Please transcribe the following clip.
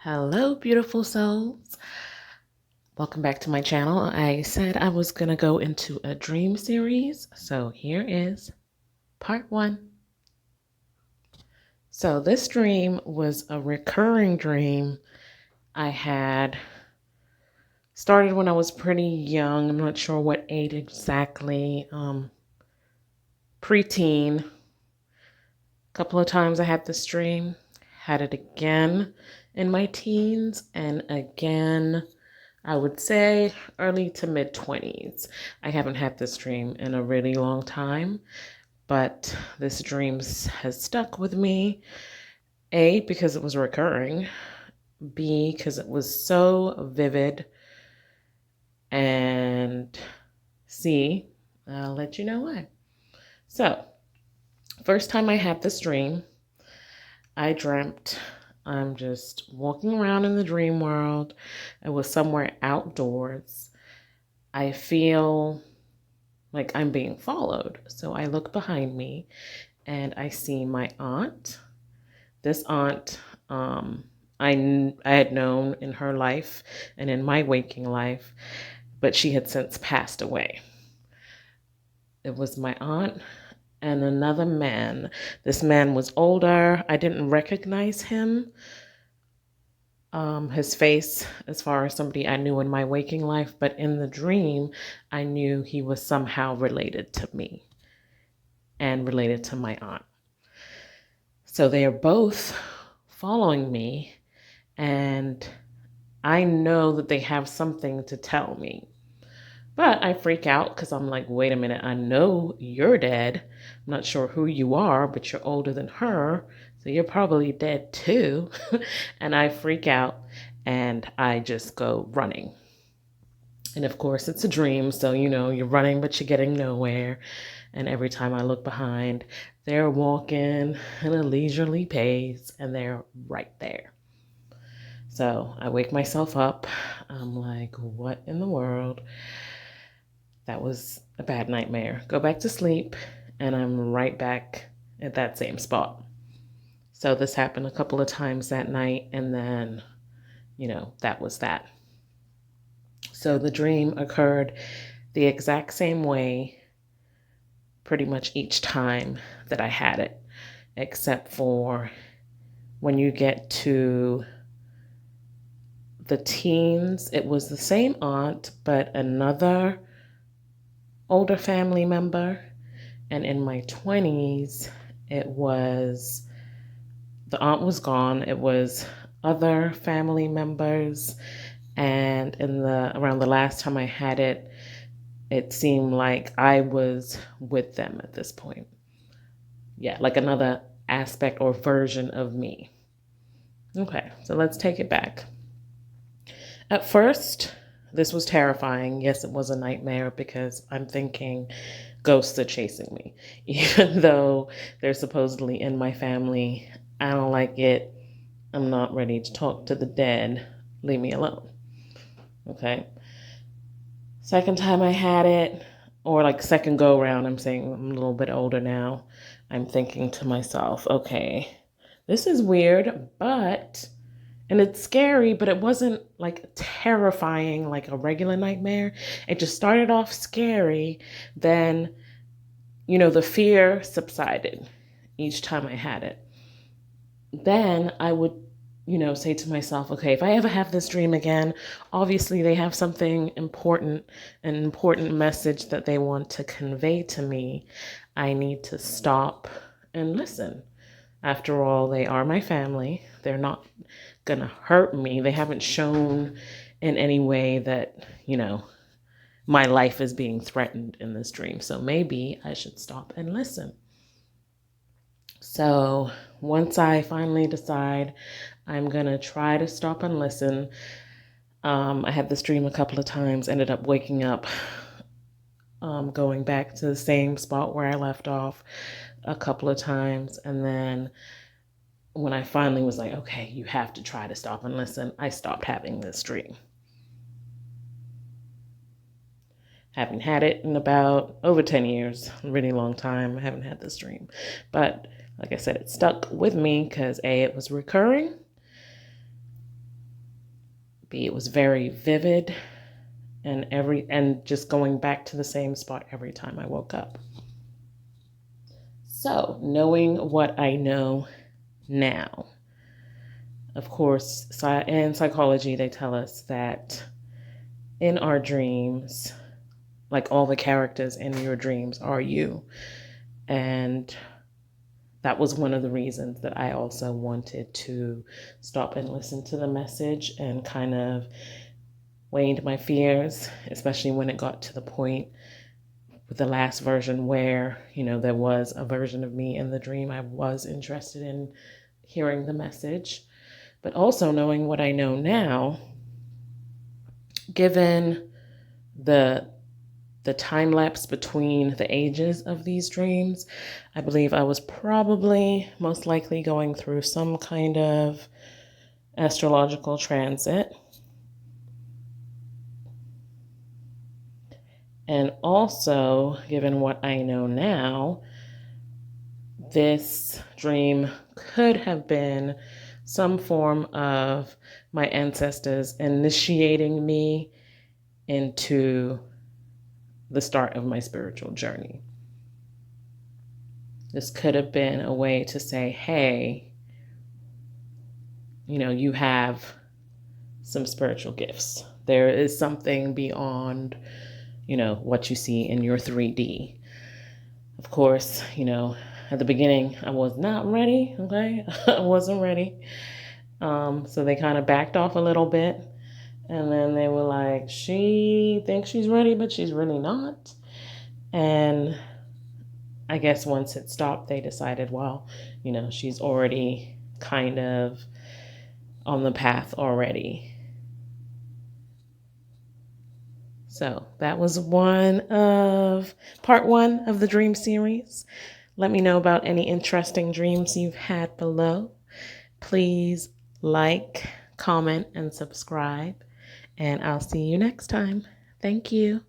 Hello, beautiful souls. Welcome back to my channel. I said I was going to go into a dream series, so here is part 1. So this dream was a recurring dream I had started when I was pretty young. I'm not sure what age exactly. Preteen. A couple of times I had this dream. Had it again in my teens and again I would say early to mid 20s. I haven't had this dream in a really long time, but this dream has stuck with me. A, because it was recurring. B, because it was so vivid. And C, I'll let you know why. So, first time I had this dream, I dreamt I'm just walking around in the dream world. I was somewhere outdoors. I feel like I'm being followed. So I look behind me and I see my aunt. This aunt, I had known in her life and in my waking life, but she had since passed away. It was my aunt and another man. This man was older. I didn't recognize him. His face, as far as somebody I knew in my waking life, but in the dream, I knew he was somehow related to me and related to my aunt. So they are both following me, and I know that they have something to tell me. But I freak out because I'm like, wait a minute, I know you're dead. I'm not sure who you are, but you're older than her, so you're probably dead too. And I freak out and I just go running. And of course, it's a dream, so you're running, but you're getting nowhere. And every time I look behind, they're walking at a leisurely pace and they're right there. So I wake myself up. I'm like, what in the world? That was a bad nightmare. Go back to sleep, and I'm right back at that same spot. So this happened a couple of times that night, and then, that was that. So the dream occurred the exact same way pretty much each time that I had it, except for when you get to the teens, it was the same aunt, but another older family member. And in my 20s, it was the aunt was gone. It was other family members. And around the last time I had it, it seemed like I was with them at this point. Yeah, like another aspect or version of me. Okay, so let's take it back. At first, this was terrifying. Yes, it was a nightmare because I'm thinking ghosts are chasing me. Even though they're supposedly in my family, I don't like it. I'm not ready to talk to the dead. Leave me alone. Okay. Second time I had it, or like second go round, I'm saying I'm a little bit older now. I'm thinking to myself, okay, this is weird, and it's scary, but it wasn't like terrifying like a regular nightmare. It just started off scary. Then, the fear subsided each time I had it. Then I would, say to myself, okay, if I ever have this dream again, obviously they have something important, an important message that they want to convey to me. I need to stop and listen. After all, they are my family. They're not going to hurt me. They haven't shown in any way that, my life is being threatened in this dream. So maybe I should stop and listen. So once I finally decide I'm going to try to stop and listen, I had this dream a couple of times, ended up waking up, going back to the same spot where I left off a couple of times. And then when I finally was like, okay, you have to try to stop and listen, I stopped having this dream. Haven't had it in about over 10 years, a really long time. I haven't had this dream. But like I said, it stuck with me because A, it was recurring, B. It was very vivid, and just going back to the same spot every time I woke up. So, knowing what I know now. Of course, in psychology, they tell us that in our dreams, like all the characters in your dreams are you. And that was one of the reasons that I also wanted to stop and listen to the message and kind of waned my fears, especially when it got to the point with the last version where, there was a version of me in the dream. I was interested in hearing the message, but also knowing what I know now, given the time lapse between the ages of these dreams, I believe I was probably most likely going through some kind of astrological transit. And also, given what I know now, this dream could have been some form of my ancestors initiating me into the start of my spiritual journey. This could have been a way to say, hey, you have some spiritual gifts. There is something beyond, what you see in your 3D. Of course, at the beginning, I was not ready, okay? I wasn't ready. So they kind of backed off a little bit. And then they were like, she thinks she's ready, but she's really not. And I guess once it stopped, they decided, well, she's already kind of on the path already. So that was part one of the dream series. Let me know about any interesting dreams you've had below. Please like, comment, and subscribe. And I'll see you next time. Thank you.